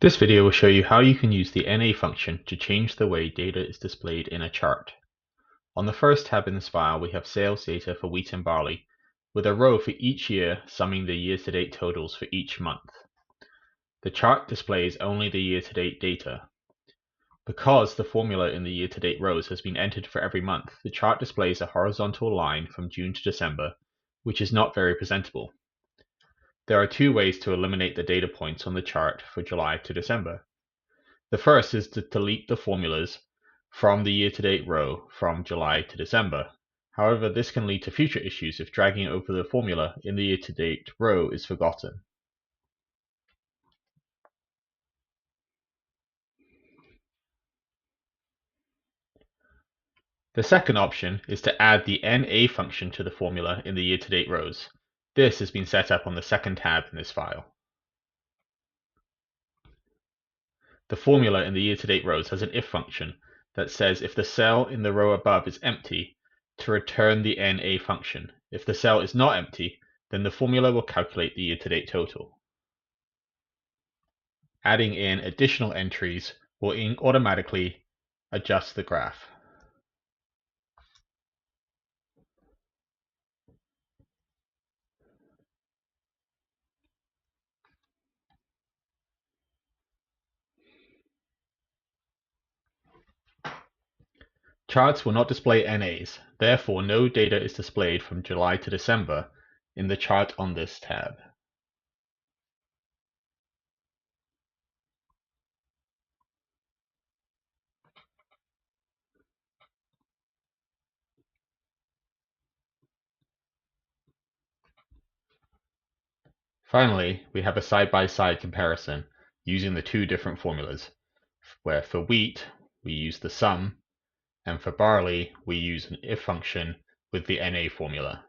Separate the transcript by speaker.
Speaker 1: This video will show you how you can use the NA function to change the way data is displayed in a chart. On the first tab in this file, we have sales data for wheat and barley, with a row for each year summing the year-to-date totals for each month. The chart displays only the year-to-date data. Because the formula in the year-to-date rows has been entered for every month, the chart displays a horizontal line from June to December, which is not very presentable. There are two ways to eliminate the data points on the chart for July to December. The first is to delete the formulas from the year-to-date row from July to December. However, this can lead to future issues if dragging over the formula in the year-to-date row is forgotten. The second option is to add the NA function to the formula in the year-to-date rows. This has been set up on the second tab in this file. The formula in the year-to-date rows has an if function that says if the cell in the row above is empty, to return the NA function. If the cell is not empty, then the formula will calculate the year-to-date total. Adding in additional entries will automatically adjust the graph. Charts will not display NAs, therefore no data is displayed from July to December in the chart on this tab. Finally, we have a side-by-side comparison using the two different formulas, where for wheat we use the sum, and for barley we use an if function with the NA formula.